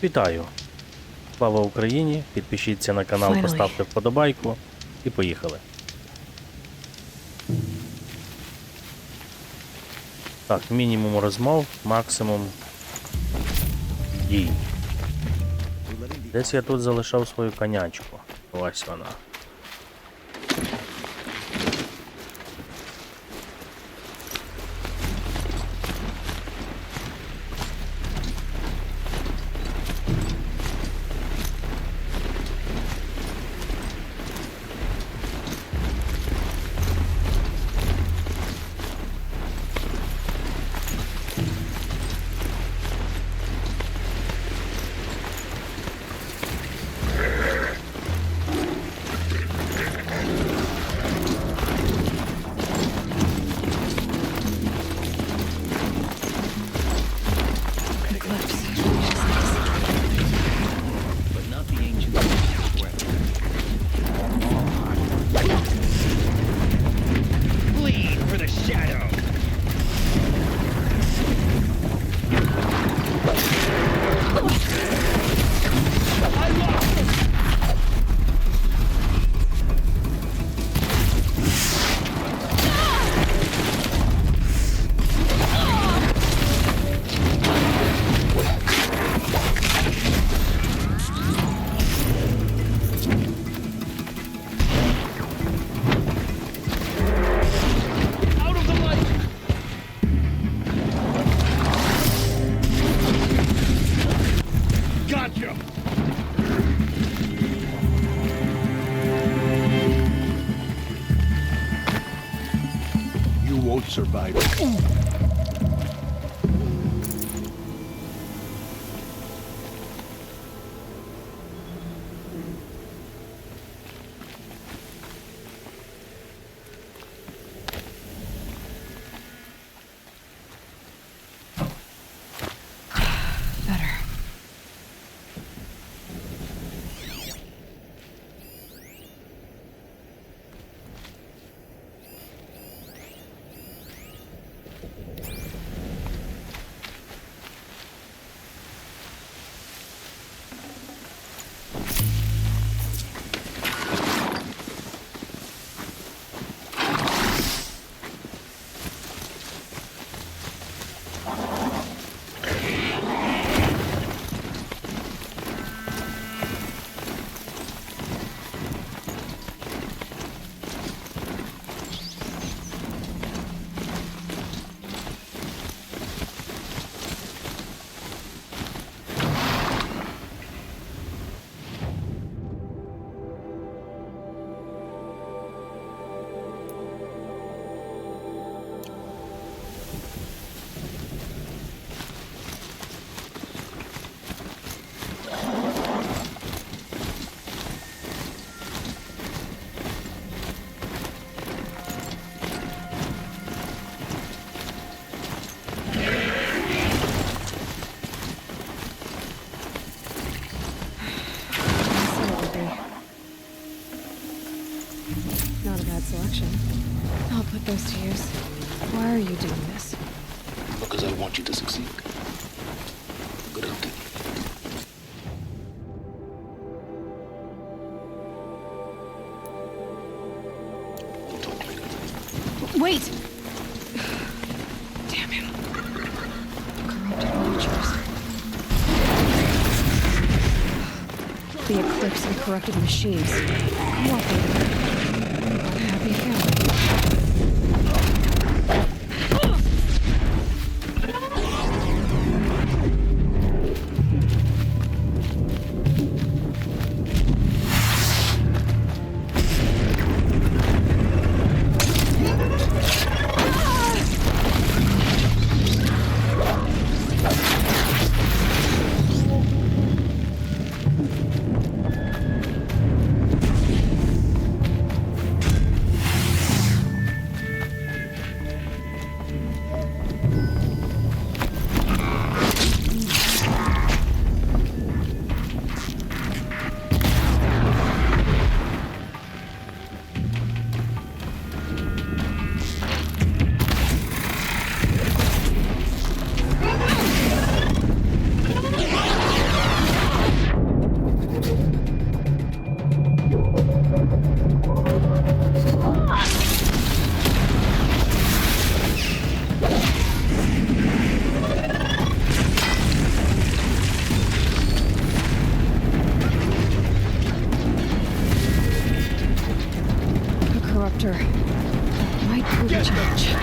Вітаю! Слава Україні! Підпишіться на канал, поставте вподобайку і поїхали. Так, мінімум розмов, максимум дій. Десь я тут залишав свою конячку. Ось вона. Survive. Not a bad selection. I'll put those to use. Why are you doing this? Because I want you to succeed. Good hunting. We'll talk later. Wait! Damn him. Corrupted monsters. The eclipse and corrupted machines. Cooperating. Happy family. Change.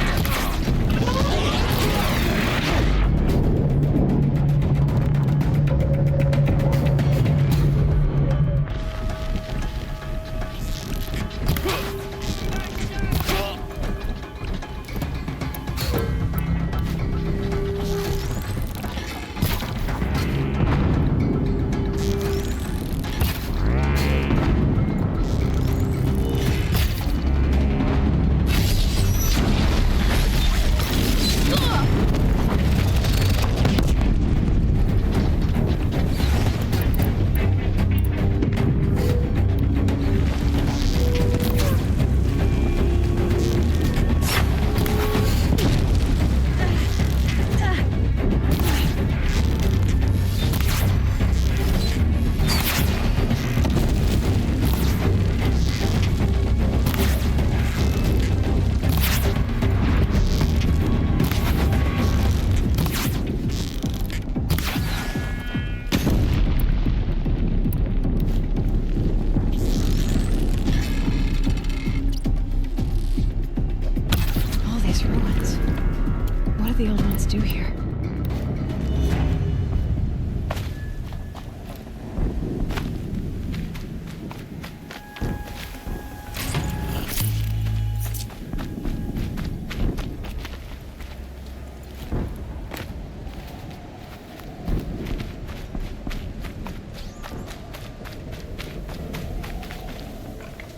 The old ones do here.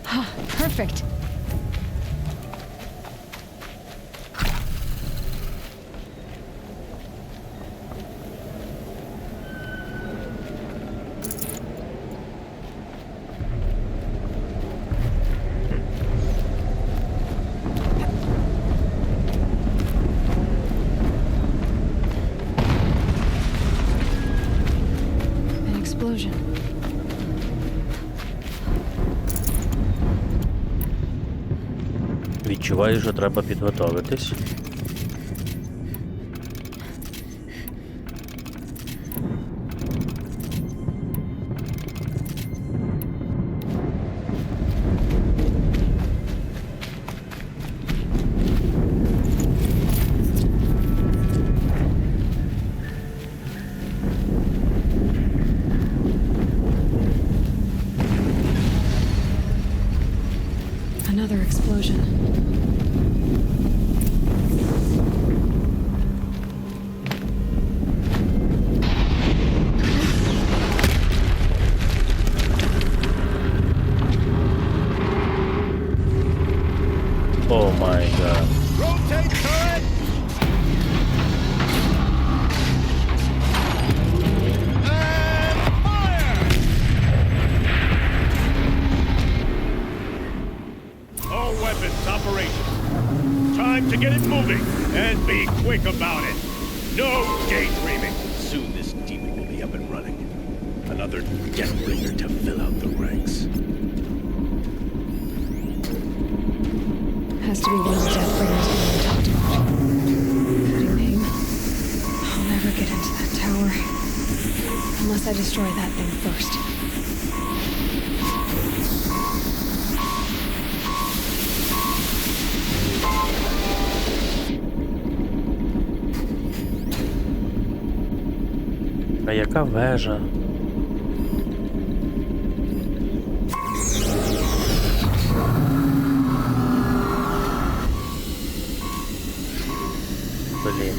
Ah, perfect. Відчуваю, що треба підготовитись. Another explosion. Oh my god. Rotate turret! And fire! All weapons operational. Time to get it moving, and be quick about it. No daydreaming. Soon this demon will be up and running. Another Deathbringer to fill out the ranks. Has to be one of the Deathbringers being talked about. Fitting name. I'll never get into that tower. Unless I destroy that thing first. А яка вежа? Блін.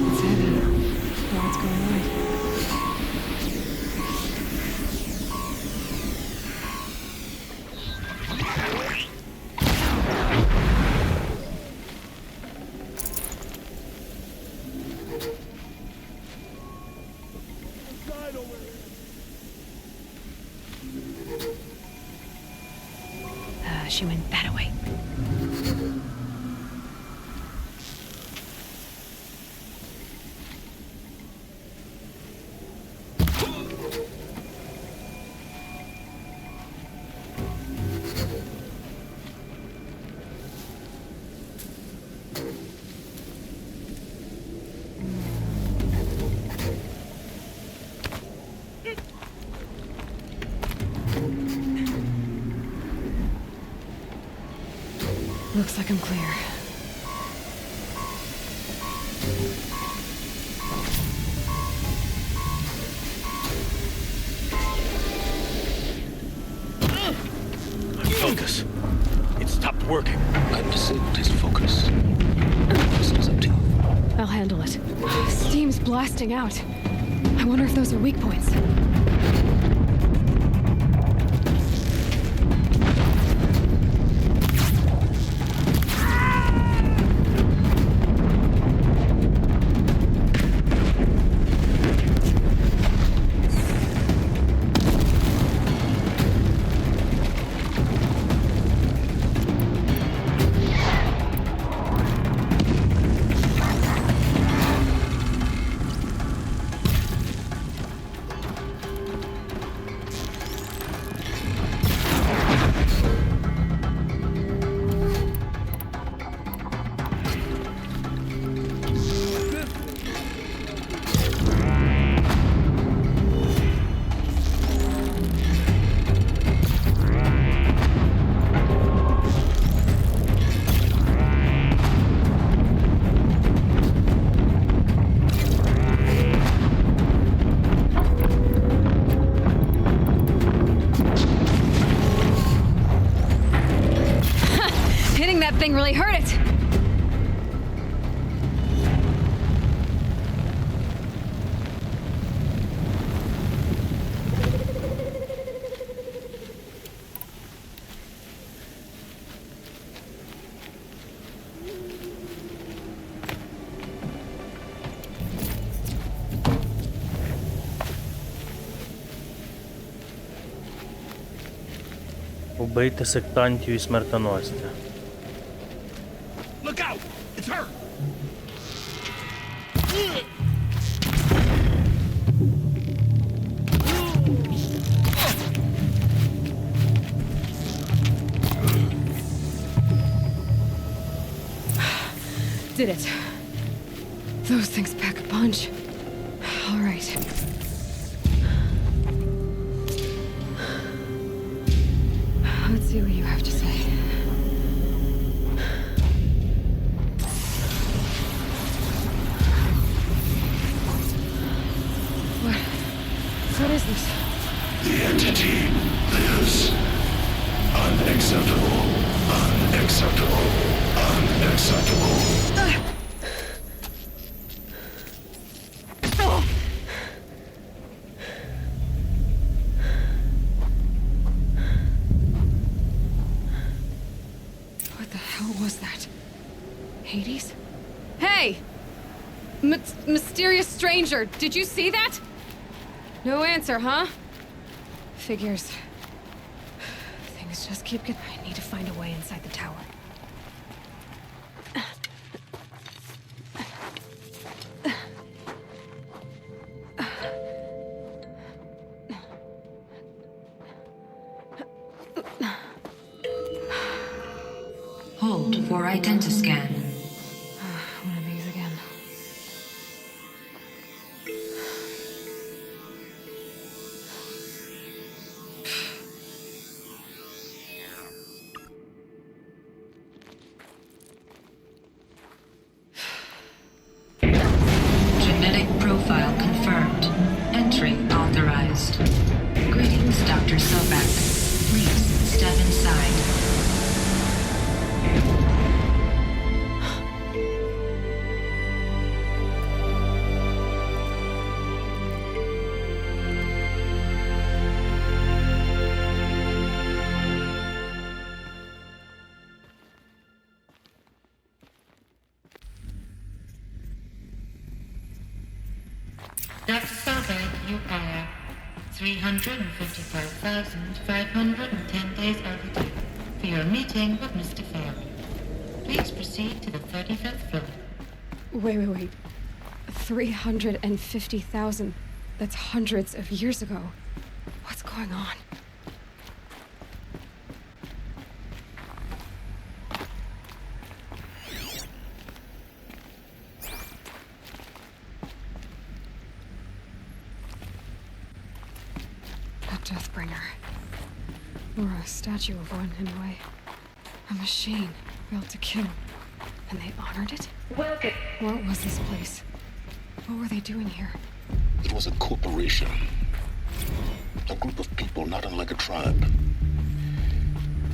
It's heavy. Well, what's going on? She went that way. Looks like I'm clear. Focus. It stopped working. I've disabled his focus. This is up to you. I'll handle it. Steam's blasting out. I wonder if those are weak points. Hitting that thing really hurt it! Убийте сектантів і смертоносця. Look out! It's her! Did it. Those things pack a punch. All right. Let's see what you have to say. What is this? The entity lives. Unacceptable. Unacceptable. Unacceptable. What the hell was that? Hades? Hey! Mysterious stranger, did you see that? No answer, huh? Figures. Things just keep getting... I need to find a way inside the tower. Hold for identiscan. One of these again. Genetic profile confirmed. Entry authorized. Greetings, Dr. Sobek. Please step inside. Dr. Sobek, you are 355,510 days overdue for your meeting with Mr. Fairley. Please proceed to the 35th floor. Wait. 350,000. That's hundreds of years ago. What's going on? A Deathbringer. Or a statue of one, anyway. A machine. Built to kill. And they honored it? Welcome. What was this place? What were they doing here? It was a corporation. A group of people not unlike a tribe.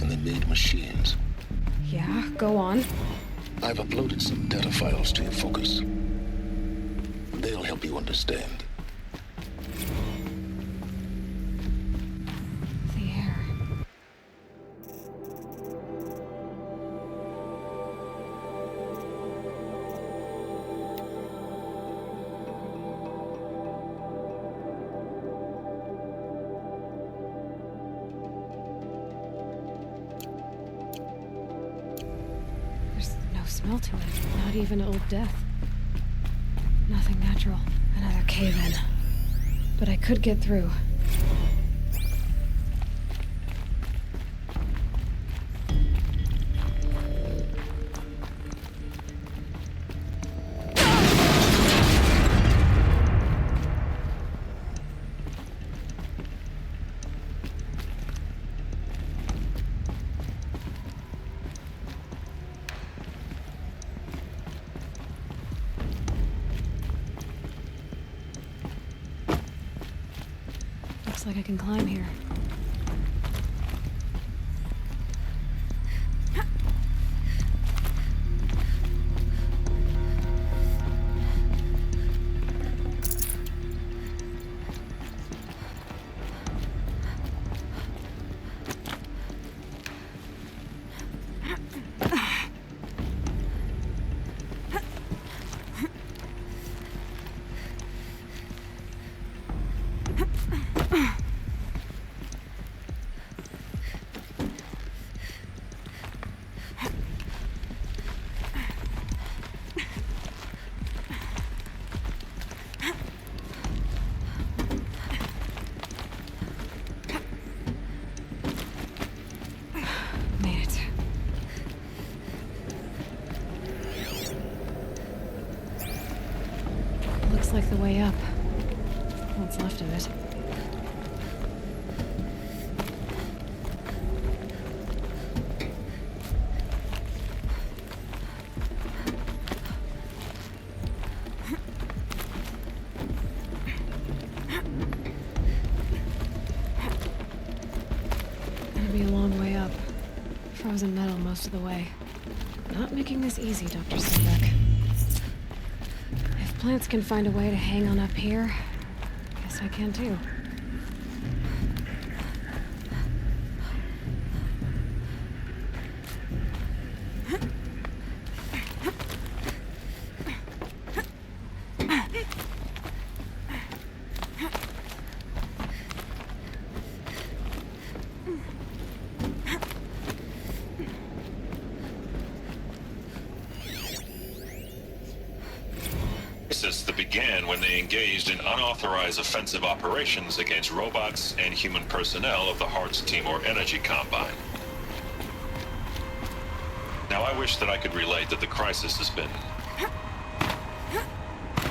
And they made machines. Yeah, go on. I've uploaded some data files to your focus. They'll help you understand. The air. There's no smell to it, not even old death. Nothing natural. Another cave-in. But I could get through. Looks like I can climb here. Made it. Looks like the way up. What's left of it. Gonna be a long way up. Frozen metal most of the way. Not making this easy, Dr. Sobek. If plants can find a way to hang on up here, guess I can too. Crisis that began when they engaged in unauthorized offensive operations against robots and human personnel of the Hearts Timor Energy Combine. Now, I wish that I could relate that the crisis has been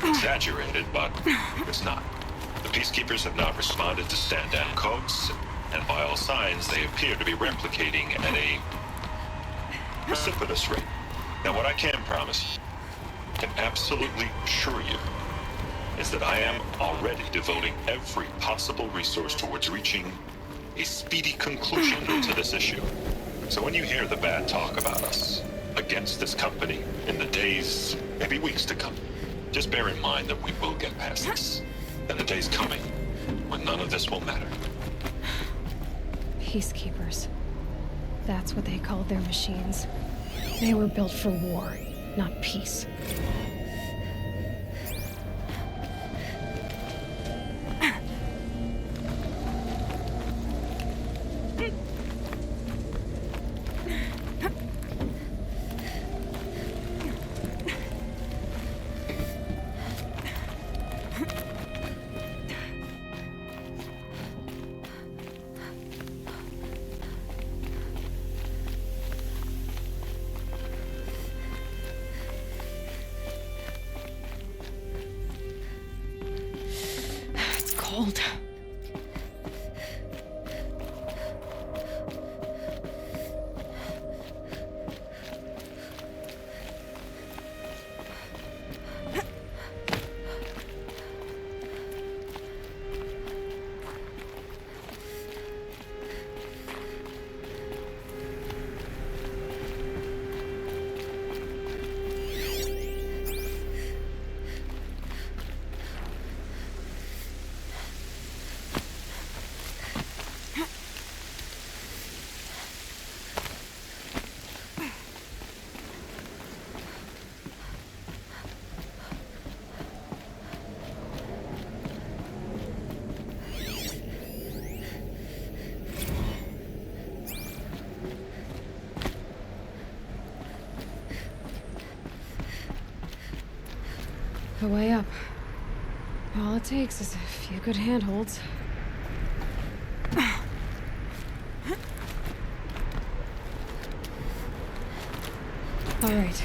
exaggerated, but it's not. The peacekeepers have not responded to stand-down codes, and by all signs, they appear to be replicating at a precipitous rate. Now, what I can promise, can absolutely assure you, is that I am already devoting every possible resource towards reaching a speedy conclusion to this issue. So when you hear the bad talk about us against this company in the days, maybe weeks to come, just bear in mind that we will get past this. And the day's coming when none of this will matter. Peacekeepers. That's what they called their machines. They were built for war, not peace. Cold. The way up. All it takes is a few good handholds. All right,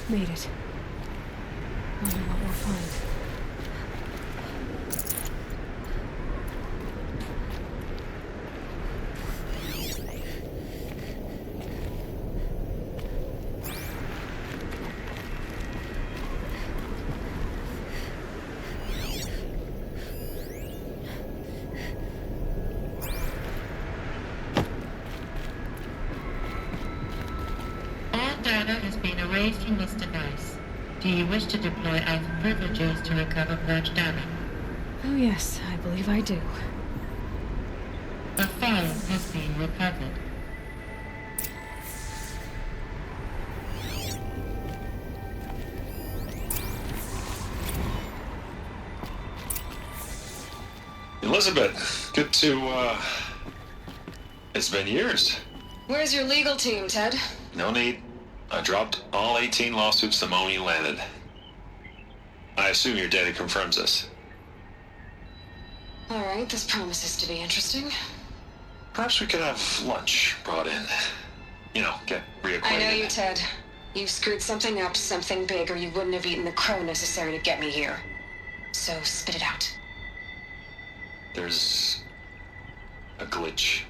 made it. Wonder what we'll find. All data has been erased from this device. Do you wish to deploy alpha privileges to recover purged data? Oh yes, I believe I do. A file has been recovered. Elizabeth, good to, it's been years. Where's your legal team, Ted? No need. I dropped all 18 lawsuits the moment you landed. I assume your data confirms this. All right, this promises to be interesting. Perhaps we could have lunch brought in. You know, get reacquainted. I know you, Ted. You screwed something up, something big, or you wouldn't have eaten the crow necessary to get me here. So spit it out. There's a glitch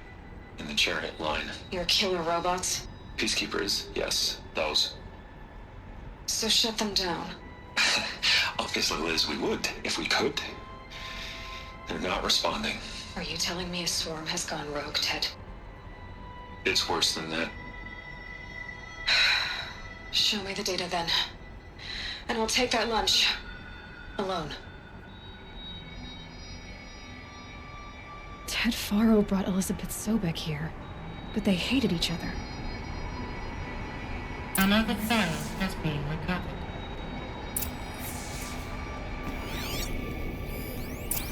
in the chariot line. Your killer robots? Peacekeepers, yes, those. So shut them down. Obviously, Liz, we would, if we could. They're not responding. Are you telling me a swarm has gone rogue, Ted? It's worse than that. Show me the data then. And I'll take that lunch. Alone. Ted Faro brought Elizabeth Sobek here, but they hated each other. Another file has been recovered.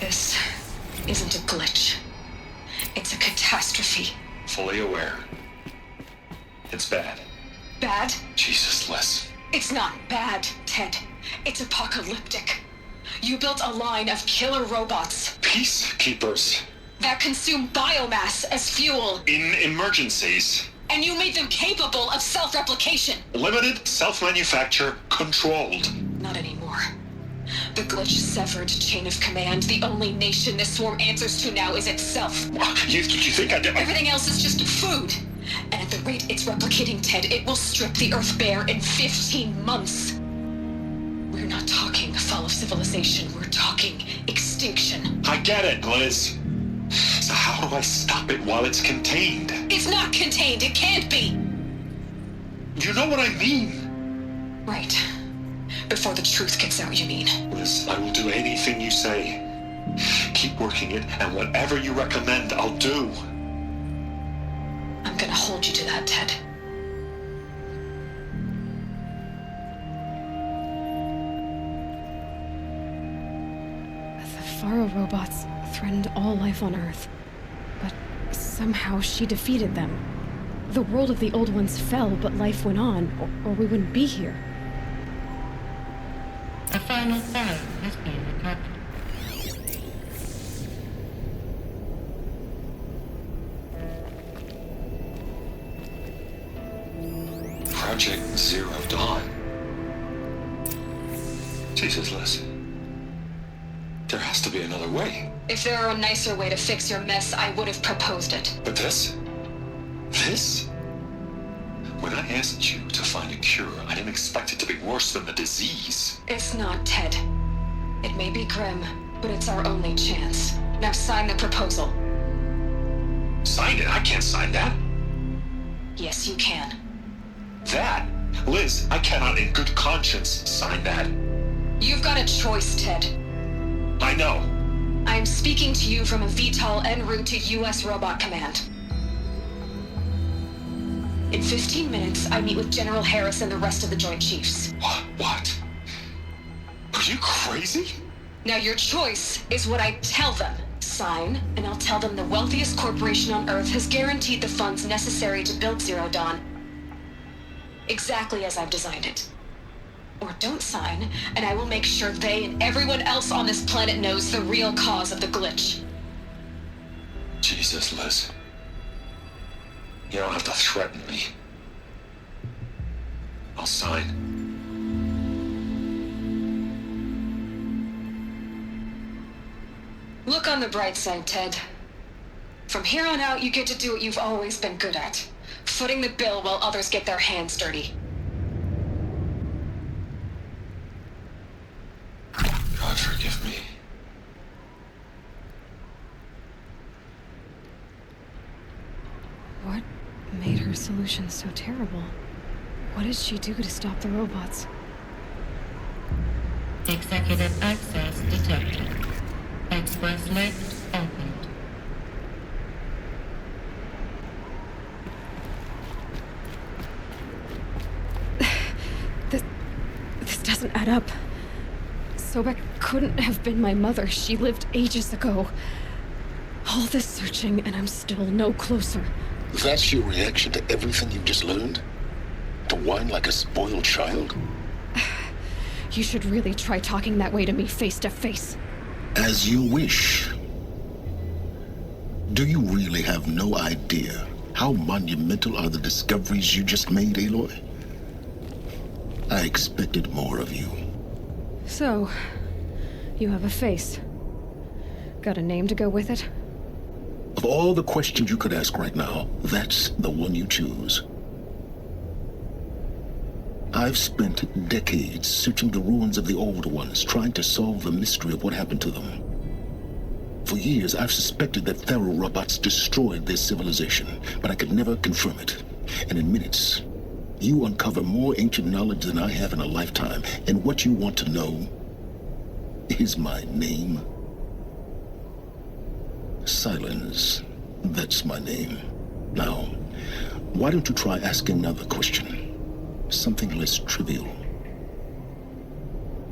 This isn't a glitch. It's a catastrophe. Fully aware. It's bad. Bad? Jesus, Liz. It's not bad, Ted. It's apocalyptic. You built a line of killer robots Peacekeepers. that consume biomass as fuel, In emergencies. and you made them capable of self-replication. Limited, self-manufacture, controlled. Not anymore. The glitch severed chain of command. The only nation this swarm answers to now is itself. You think I did? Everything else is just food. And at the rate it's replicating, Ted, it will strip the Earth bare in 15 months. We're not talking fall of civilization. We're talking extinction. I get it, Liz. So how do I stop it while it's contained? It's not contained. It can't be. You know what I mean? Right. Before the truth gets out, you mean? Liz, I will do anything you say. Keep working it, and whatever you recommend, I'll do. I'm gonna hold you to that, Ted. The Faro robots threatened all life on Earth, but somehow she defeated them. The world of the old ones fell, but life went on, or we wouldn't be here. A final file has been recovered. Project Zero Dawn. Jesus, Liz. There has to be another way. If there were a nicer way to fix your mess, I would have proposed it. But this? When I asked you to find a cure, I didn't expect it to be worse than the disease. It's not, Ted. It may be grim, but it's our only chance. Now sign the proposal. Sign it? I can't sign that. Yes, you can. That? Liz, I cannot in good conscience sign that. You've got a choice, Ted. I know. I'm speaking to you from a VTOL en route to U.S. Robot Command. In 15 minutes, I meet with General Harris and the rest of the Joint Chiefs. What? Are you crazy? Now your choice is what I tell them. Sign, and I'll tell them the wealthiest corporation on Earth has guaranteed the funds necessary to build Zero Dawn. Exactly as I've designed it. or don't sign, and I will make sure they and everyone else on this planet knows the real cause of the glitch. Jesus, Liz. You don't have to threaten me. I'll sign. Look on the bright side, Ted. From here on out, you get to do what you've always been good at. Footing the bill while others get their hands dirty. God forgive me. What made her solution so terrible? What did she do to stop the robots? Executive access detected. Express lift opened. This doesn't add up. Sobek couldn't have been my mother. She lived ages ago. All this searching, and I'm still no closer. That's your reaction to everything you've just learned? To whine like a spoiled child? You should really try talking that way to me face to face. As you wish. Do you really have no idea how monumental are the discoveries you just made, Eloi? I expected more of you. So, you have a face. Got a name to go with it? Of all the questions you could ask right now, that's the one you choose. I've spent decades searching the ruins of the old ones, trying to solve the mystery of what happened to them. For years, I've suspected that Pharaoh robots destroyed their civilization, but I could never confirm it. And in minutes, you uncover more ancient knowledge than I have in a lifetime, and what you want to know is my name. Silence. That's my name. Now, why don't you try asking another question? Something less trivial.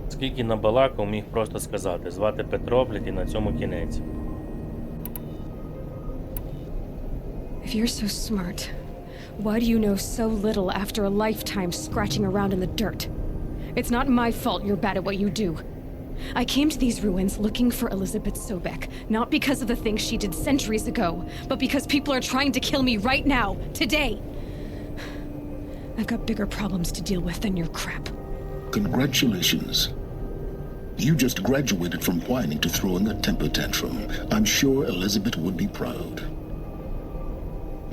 Скільки набалакав, міг просто сказати. Звати Петроблять і на цьому кінець. If you're so smart, why do you know so little after a lifetime scratching around in the dirt? It's not my fault you're bad at what you do. I came to these ruins looking for Elizabeth Sobek, not because of the things she did centuries ago, but because people are trying to kill me right now, today. I've got bigger problems to deal with than your crap. Congratulations. You just graduated from whining to throwing a temper tantrum. I'm sure Elizabeth would be proud.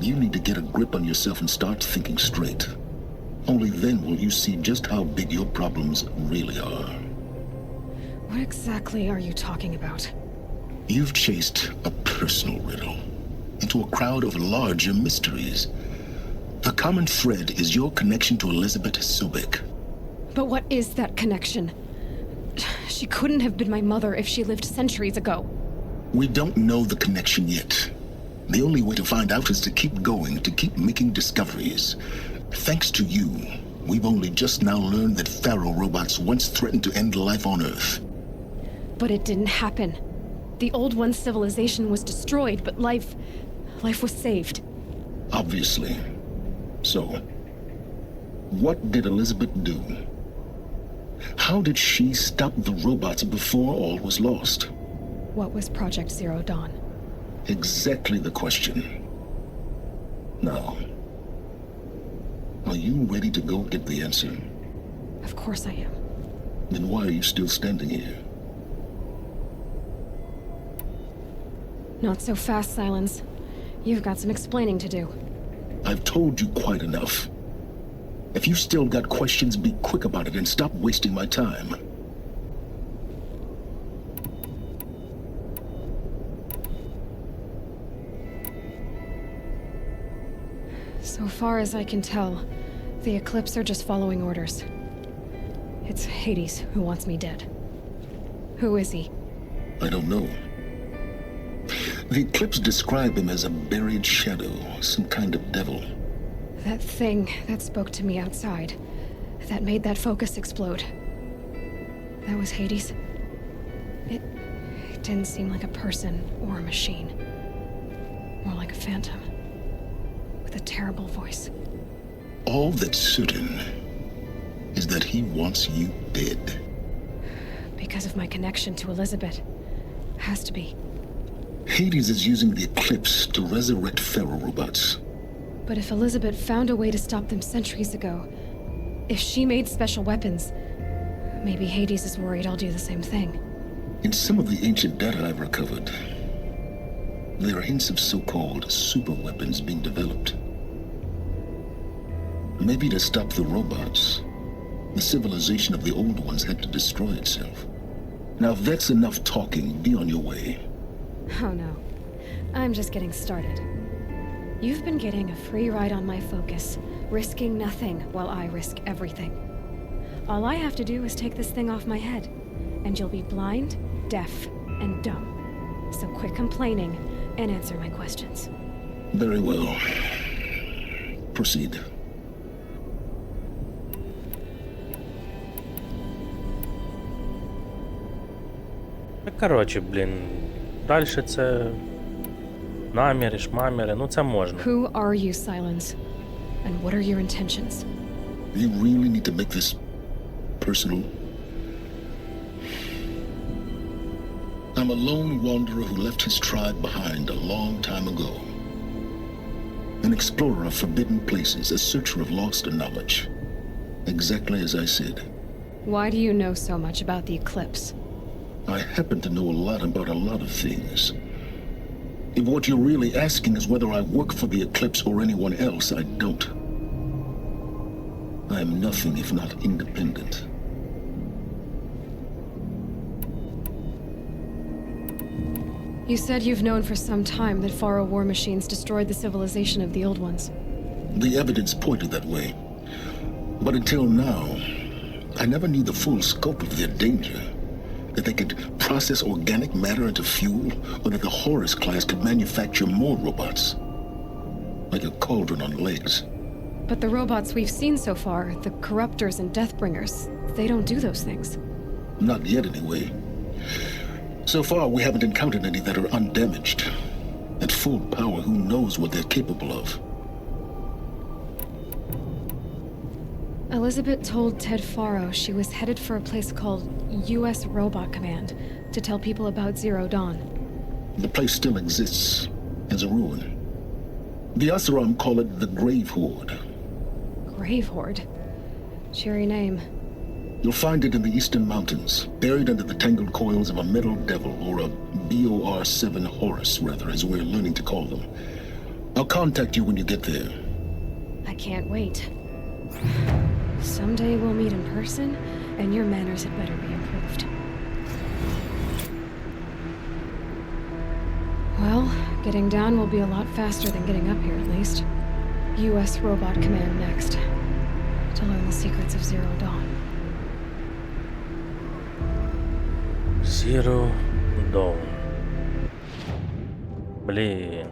You need to get a grip on yourself and start thinking straight. Only then will you see just how big your problems really are. What exactly are you talking about? You've chased a personal riddle into a crowd of larger mysteries. The common thread is your connection to Elizabeth Sobek. But what is that connection? She couldn't have been my mother if she lived centuries ago. We don't know the connection yet. The only way to find out is to keep going, to keep making discoveries. Thanks to you, we've only just now learned that Pharaoh robots once threatened to end life on Earth. But it didn't happen. The old one's civilization was destroyed, but life was saved. Obviously. So, what did Elizabeth do? How did she stop the robots before all was lost? What was Project Zero Dawn? Exactly the question. Now, are you ready to go get the answer? Of course I am. Then why are you still standing here? Not so fast, Silence. You've got some explaining to do. I've told you quite enough. If you've still got questions, be quick about it and stop wasting my time. So far as I can tell, the Eclipse are just following orders. It's Hades who wants me dead. Who is he? I don't know. The Eclipse describe him as a buried shadow, some kind of devil. That thing that spoke to me outside, that made that focus explode. That was Hades. It didn't seem like a person or a machine. More like a phantom. With a terrible voice. All that's certain is that he wants you dead. Because of my connection to Elizabeth. Has to be. Hades is using the eclipse to resurrect feral robots. But if Elizabeth found a way to stop them centuries ago, if she made special weapons, maybe Hades is worried I'll do the same thing. In some of the ancient data I've recovered, there are hints of so-called super weapons being developed. Maybe to stop the robots, the civilization of the old ones had to destroy itself. Now, if that's enough talking, be on your way. Oh no. I'm just getting started. You've been getting a free ride on my focus, risking nothing while I risk everything. All I have to do is take this thing off my head, and you'll be blind, deaf, and dumb. So quit complaining and answer my questions. Very well. Proceed. Коротше, блін, далі це наміри, шмаміри, ну це можна. Who are you, Silence? And what are your intentions? You really need to make this personal? I'm a lone wanderer who left his tribe behind a long time ago. An explorer of forbidden places, a searcher of lost knowledge. Exactly as I said. Why do you know so much about the eclipse? I happen to know a lot about a lot of things. If what you're really asking is whether I work for the Eclipse or anyone else, I don't. I am nothing if not independent. You said you've known for some time that Faro war machines destroyed the civilization of the old ones. The evidence pointed that way. But until now, I never knew the full scope of their danger. That they could process organic matter into fuel, or that the Horus class could manufacture more robots. Like a cauldron on legs. But the robots we've seen so far, the corruptors and deathbringers, they don't do those things. Not yet, anyway. So far, we haven't encountered any that are undamaged. At full power, who knows what they're capable of? Elizabeth told Ted Faro she was headed for a place called U.S. Robot Command to tell people about Zero Dawn. The place still exists, as a ruin. The Asuram call it the Grave Horde. Grave Horde? Cheery name. You'll find it in the eastern mountains, buried under the tangled coils of a metal devil, or a BOR-7 Horus, rather, as we're learning to call them. I'll contact you when you get there. I can't wait. Someday we'll meet in person, and your manners had better be improved. Well, getting down will be a lot faster than getting up here, at least. U.S. Robot Command next, to learn the secrets of Zero Dawn. Zero Dawn. Блін.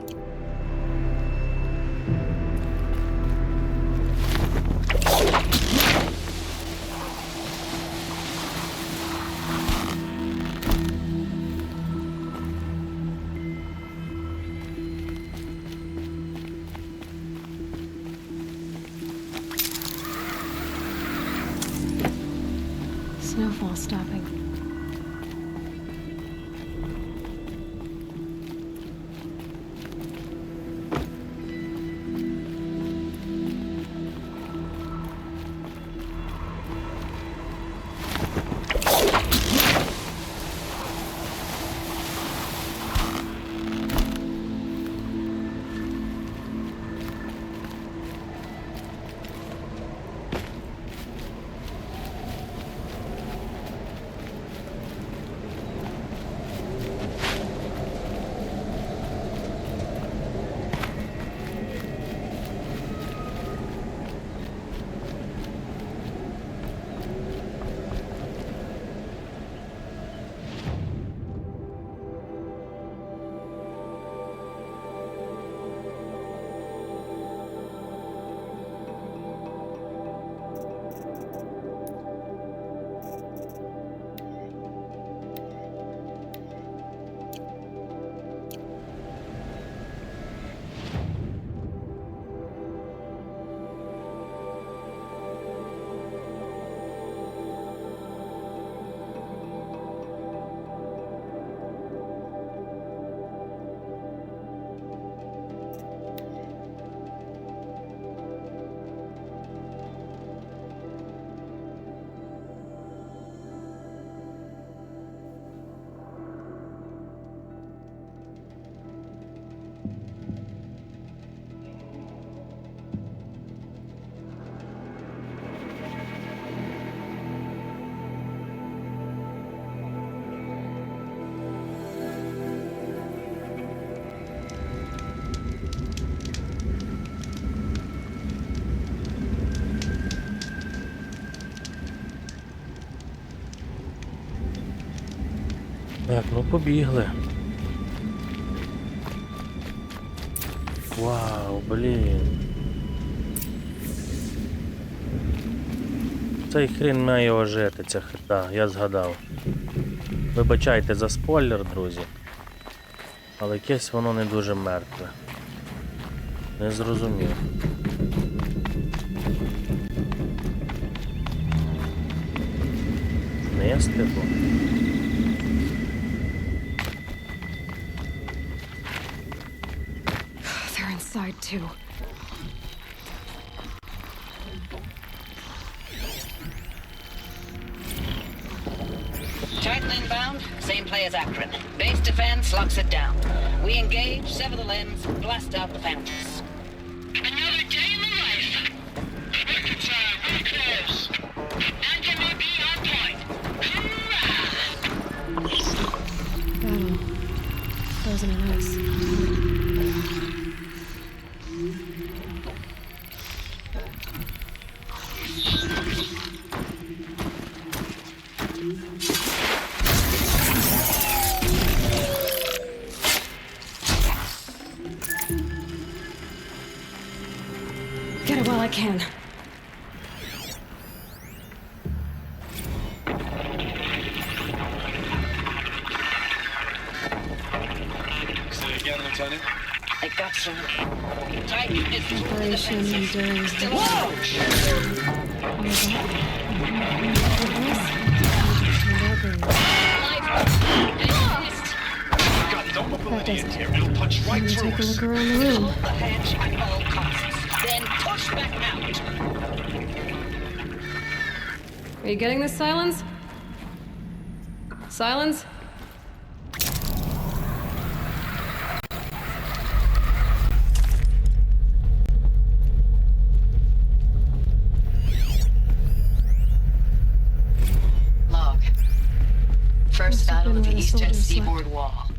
Snowfall stopping. Так, ну побігли. Вау, блін. Цей хрін має ожити, ця хита, я згадав. Вибачайте за спойлер, друзі. Але якесь воно не дуже мертве. Не зрозумів. Вниз, типу. They're inside too. Titan inbound, same play as Akron. Base defense locks it down. We engage, sever the limbs, blast out the phantoms. Another day in the life. Record time, really close. Engine may be on point. Battle. Frozen in ice. Get it while I can. Say again, Lieutenant. I got some. Titan is Operation Enduring still What alone. was that? God, don't That mobility in doesn't. here. It'll punch I'm right gonna through take a us. look around the room. Hold the hedge at all costs. Then push back out. Are you getting this, Silence? Silence? Log. First Must have battle been of the where the eastern soldiers seaboard slept. wall.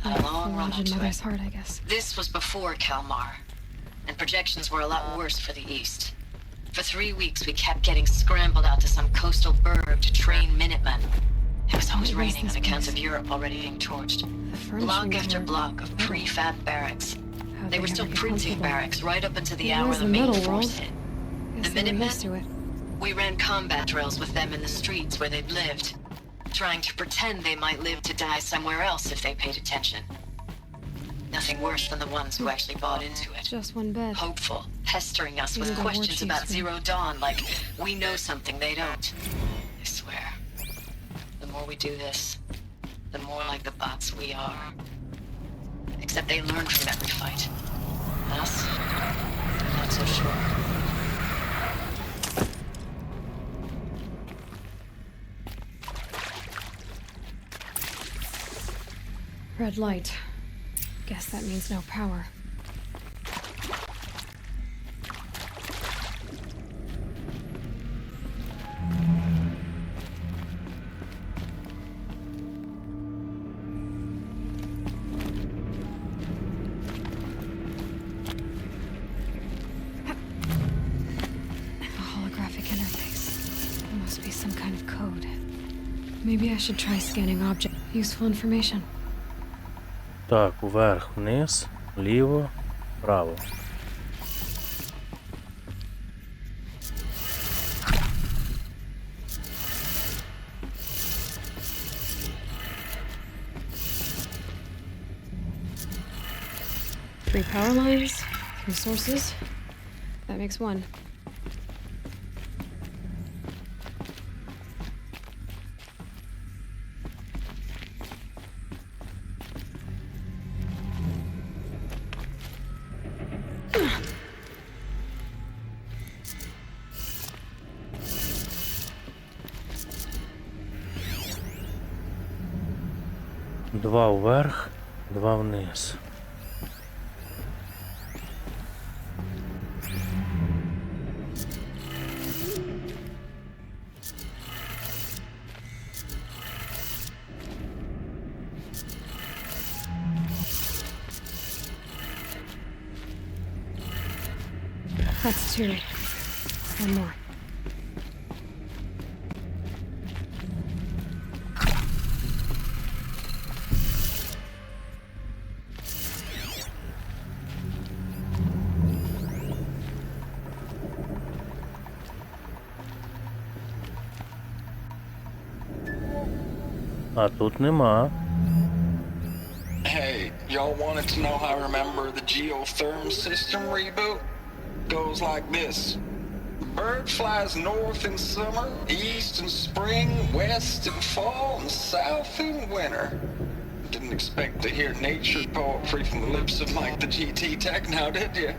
A Like long the run lodge in up to Mother's it. heart, I guess. This was before Kalmar, and projections were a lot worse for the east. For 3 weeks, we kept getting scrambled out to some coastal burg to train Minutemen. It was always What was raining this on accounts place? of Europe already being torched. The Block furnishings after were block of metal. prefab barracks. How'd They were still ever get printing comfortable? barracks right up until the Where's hour the the main middle force world? hit. Guess The they were Minutemen? used to it. We ran combat drills with them in the streets where they'd lived, trying to pretend they might live to die somewhere else if they paid attention. Nothing worse than the ones who actually bought into it. Just one bed. Hopeful, pestering us with Maybe the war questions chief's about room. Zero Dawn, like we know something they don't. I swear, the more we do this, the more like the bots we are. Except they learn from every fight. Us? Not so sure. Red light. Guess that means no power. A holographic interface. There must be some kind of code. Maybe I should try scanning object. Useful information. Так, вверх, вниз, вліво, вправо. Three power lines, 3 sources. That makes 1. Два вверх, два вниз. That's 2. One more. А тут нема. Hey, y'all wanted to know how I remember the geotherm system reboot? Goes like this. Bird flies north in summer, east in spring, west in fall, and south in winter. Didn't expect to hear nature poetry from the lips of Mike the GT Tech now, did you?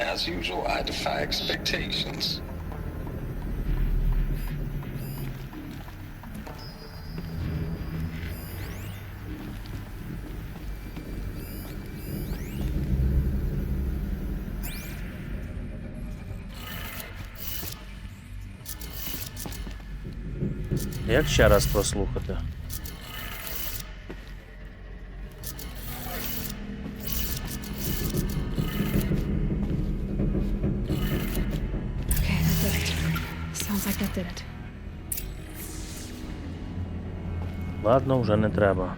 As usual, I defy expectations. Як ще раз прослухати? Okay, that did it. Sounds like that did it. Ладно, вже не треба.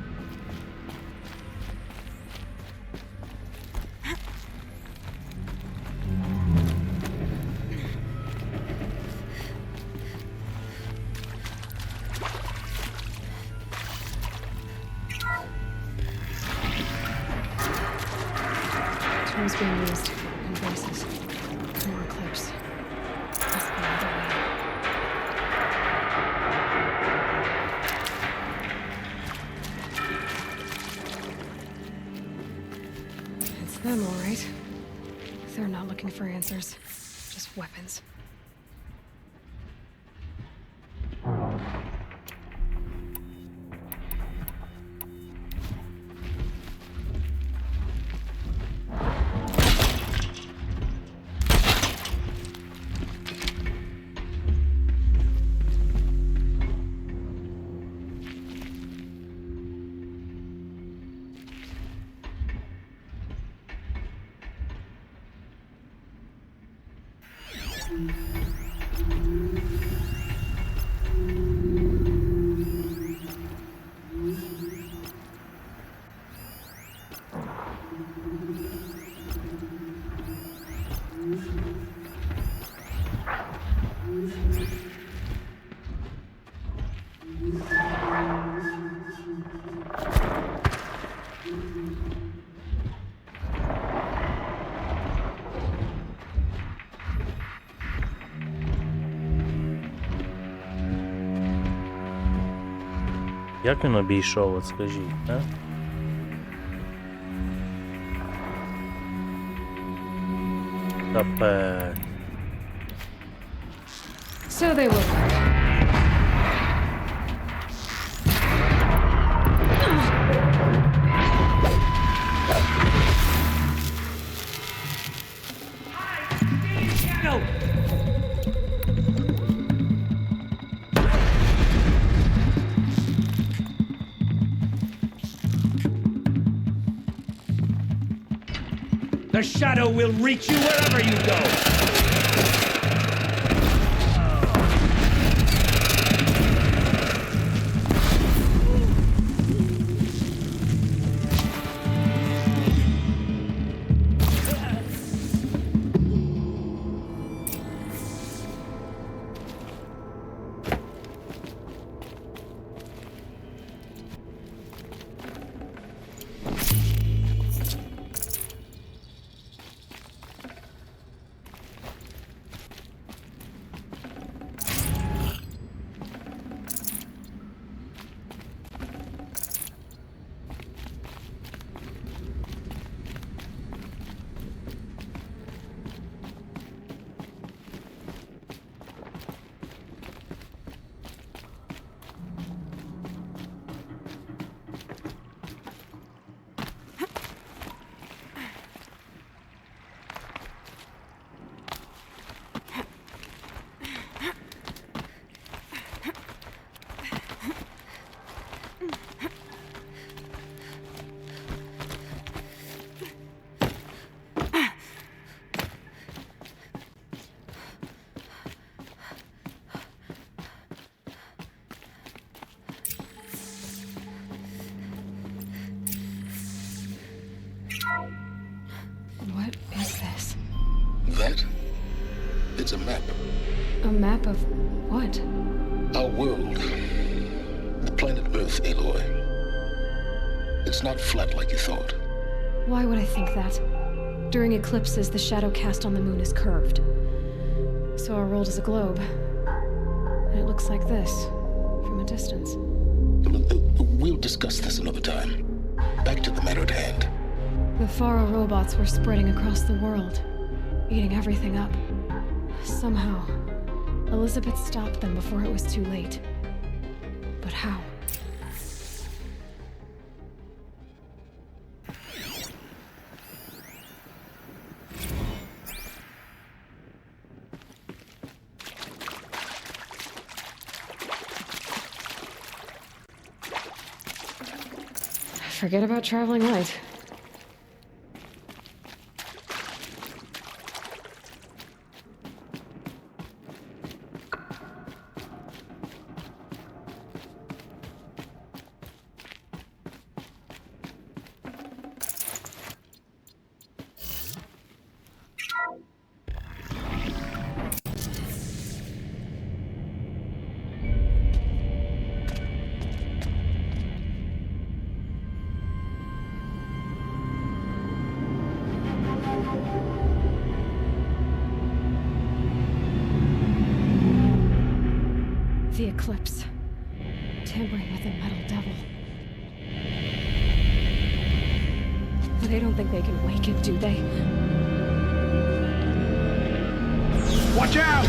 Terms being used in voices. More clips. Must be another way. It's them, all right. They're not looking for answers, just weapons. Як він обійшов, от скажіть, а? Капець. So they will. The shadow will reach you wherever you go. What is this? That? It's a map. A map of what? Our world. The planet Earth, Eloi. It's not flat like you thought. Why would I think that? During eclipses, the shadow cast on the moon is curved. So our world is a globe. And it looks like this, from a distance. We'll discuss this another time. Back to the matter at hand. The Faro robots were spreading across the world, eating everything up. Somehow, Elizabeth stopped them before it was too late. But how? Forget about traveling light. The eclipse. Tampering with a metal devil. They don't think they can wake it, do they? Watch out!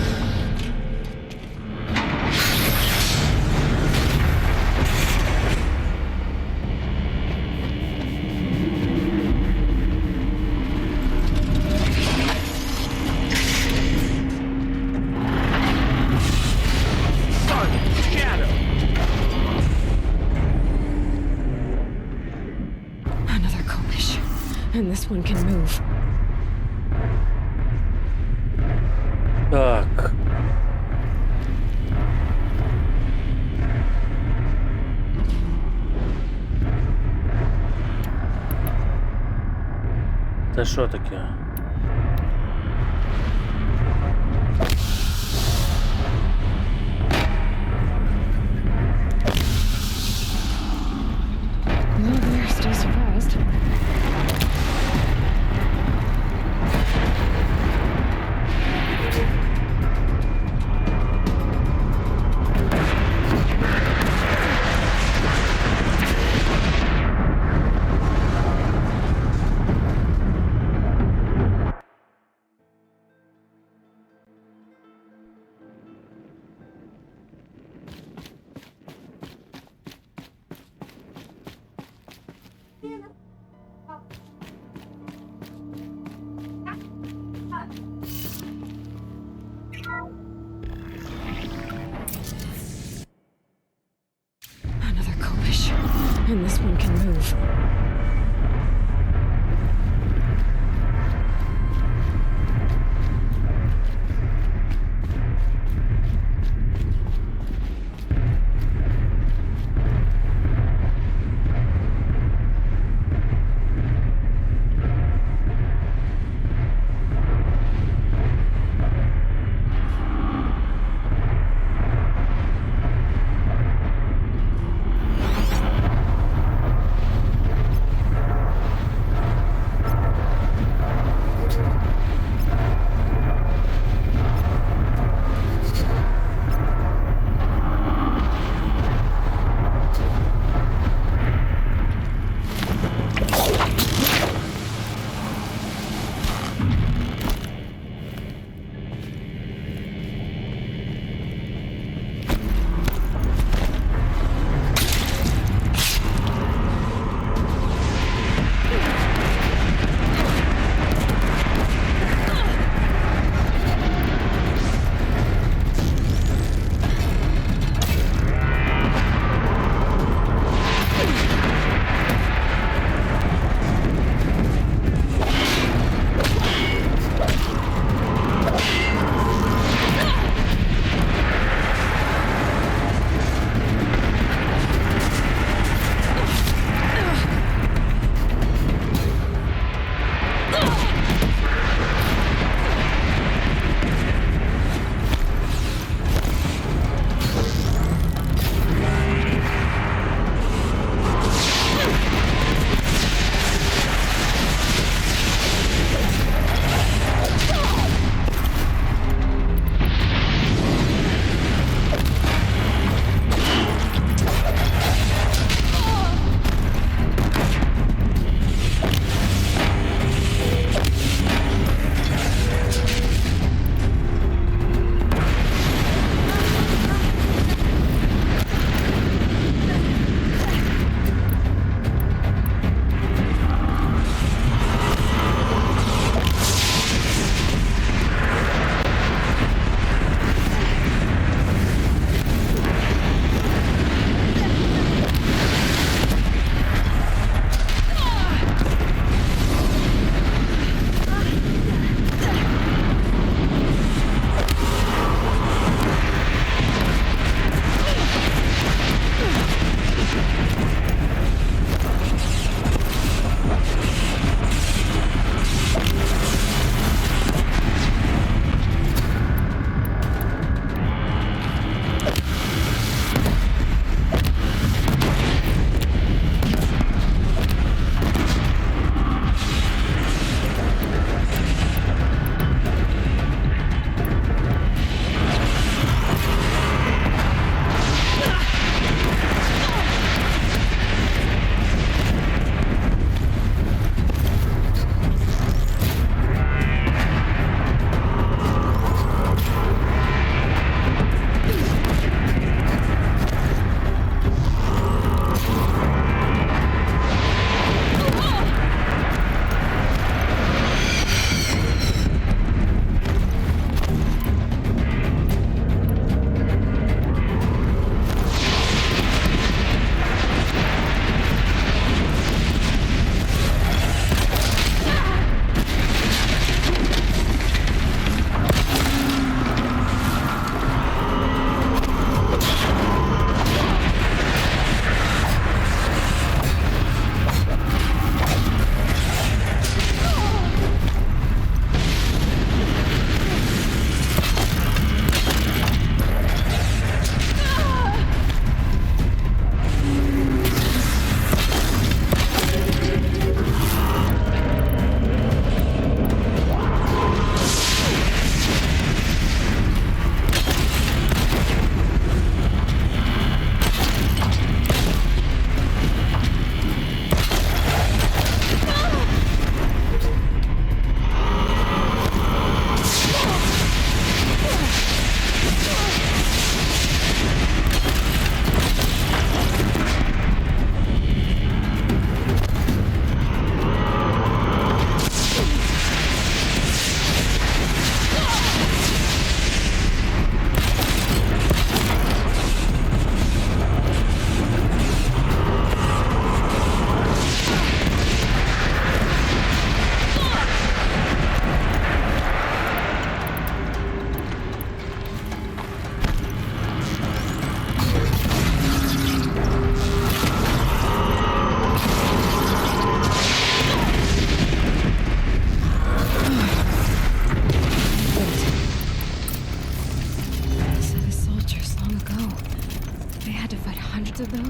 Another kopish. And this one can move. Так. Це що таке? Well, they're still surprised. Another kopish. And this one can move.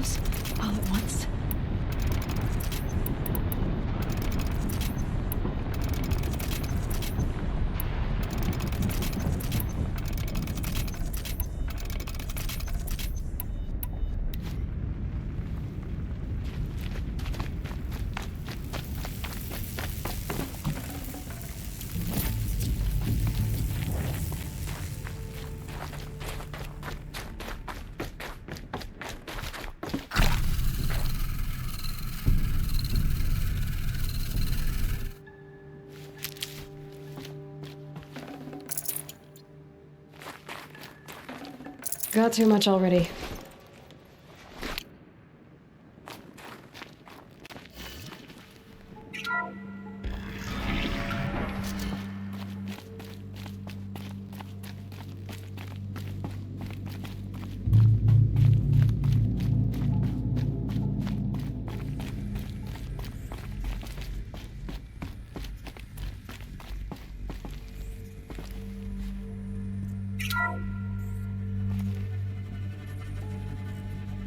close, all at once. Got too much already.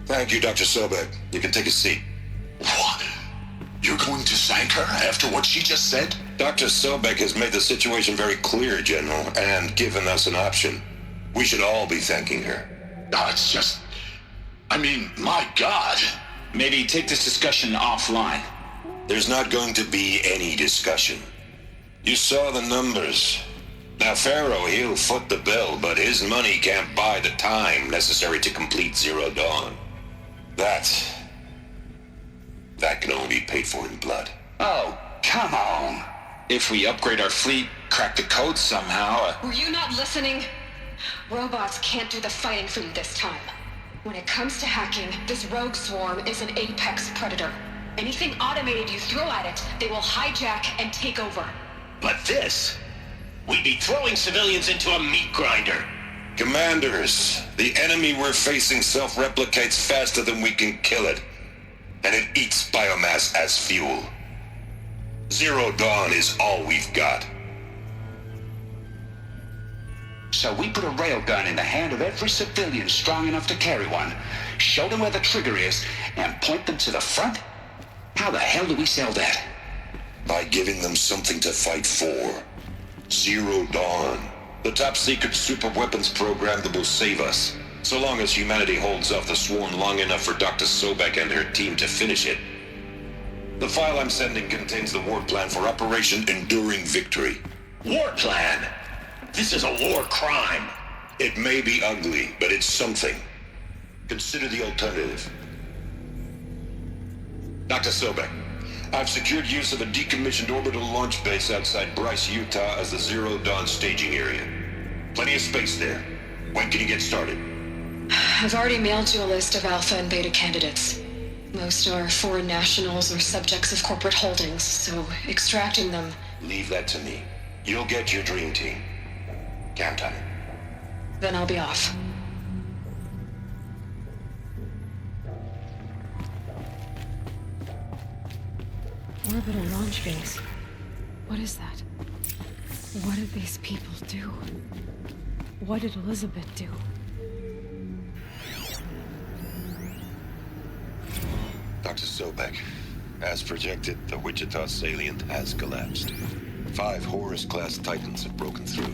Thank you, Dr. Sobek. You can take a seat. What? You're going to thank her after what she just said? Dr. Sobek has made the situation very clear, General, and given us an option. We should all be thanking her. No, it's just... I mean, my God. Maybe take this discussion offline. There's not going to be any discussion. You saw the numbers. Now, Pharaoh, he'll foot the bill, but his money can't buy the time necessary to complete Zero Dawn. That can only be paid for in blood. Oh, come on. If we upgrade our fleet, crack the code somehow... Were you not listening? Robots can't do the fighting for you this time. When it comes to hacking, this rogue swarm is an apex predator. Anything automated you throw at it, they will hijack and take over. But this... We'd be throwing civilians into a meat grinder. Commanders, the enemy we're facing self-replicates faster than we can kill it. And it eats biomass as fuel. Zero Dawn is all we've got. So we put a railgun in the hand of every civilian strong enough to carry one, show them where the trigger is, and point them to the front? How the hell do we sell that? By giving them something to fight for. Zero Dawn. The top-secret super-weapons program that will save us. So long as humanity holds off the swarm long enough for Dr. Sobek and her team to finish it. The file I'm sending contains the war plan for Operation Enduring Victory. War plan? This is a war crime. It may be ugly, but it's something. Consider the alternative. Dr. Sobek, I've secured use of a decommissioned orbital launch base outside Bryce, Utah as the Zero Dawn staging area. Plenty of space there. When can you get started? I've already mailed you a list of alpha and beta candidates. Most are foreign nationals or subjects of corporate holdings, so extracting them... Leave that to me. You'll get your dream team. Count on it. Then I'll be off. Orbital launch base. What is that? What did these people do? What did Elizabeth do? Dr. Sobek, as projected, the Wichita salient has collapsed. 5 Horus-class Titans have broken through.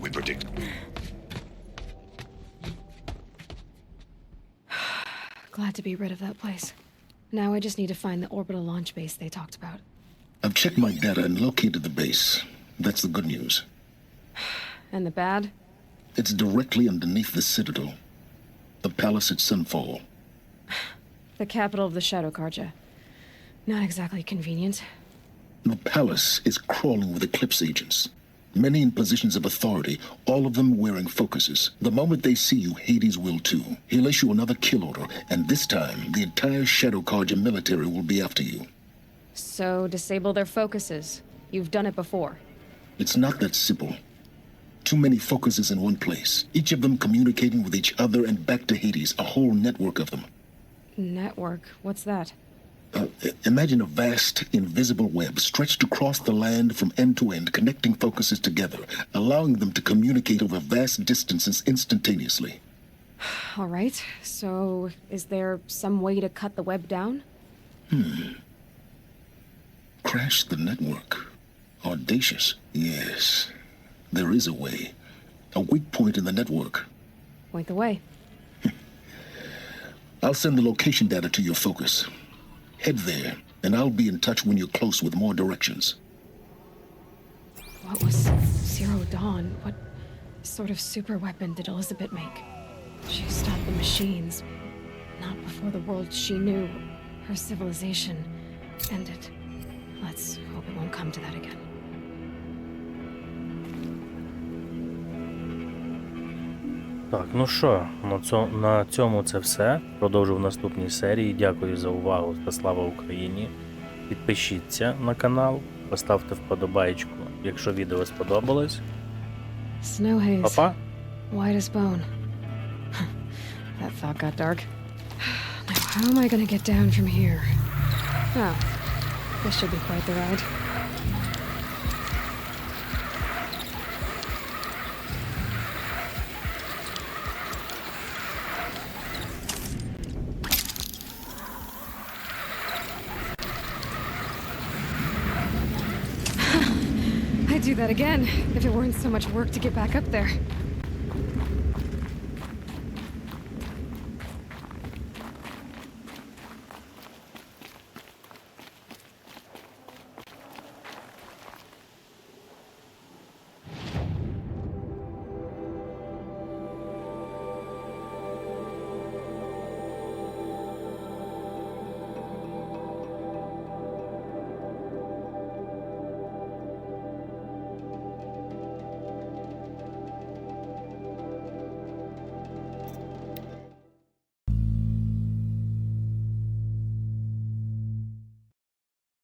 We predict... Glad to be rid of that place. Now I just need to find the orbital launch base they talked about. I've checked my data and located the base. That's the good news. And the bad? It's directly underneath the Citadel. The palace at Sunfall. The capital of the Shadow Carja. Not exactly convenient. The palace is crawling with Eclipse agents. Many in positions of authority, all of them wearing focuses. The moment they see you, Hades will too. He'll issue another kill order, and this time, the entire Shadow Carja military will be after you. So, disable their focuses. You've done it before. It's not that simple. Too many focuses in one place, each of them communicating with each other and back to Hades, a whole network of them. Network? What's that? Imagine a vast, invisible web stretched across the land from end to end, connecting focuses together, allowing them to communicate over vast distances instantaneously. All right, so is there some way to cut the web down? Crash the network. Audacious. Yes, there is a way. A weak point in the network. Point the way. I'll send the location data to your focus. Head there, and I'll be in touch when you're close with more directions. What was Zero Dawn? What sort of super weapon did Elizabeth make? She stopped the machines. Not before the world she knew, her civilization, ended. Let's hope it won't come to that again. Так, ну що, на цьому це все. Продовжу в наступній серії. Дякую за увагу та слава Україні. Підпишіться на канал, поставте вподобайку, якщо відео сподобалось. Snow haze. Па-па! White as bone. That thought got dark. Now, how am I gonna get down from here? Oh, this should be quite the ride. I'd do that again if it weren't so much work to get back up there.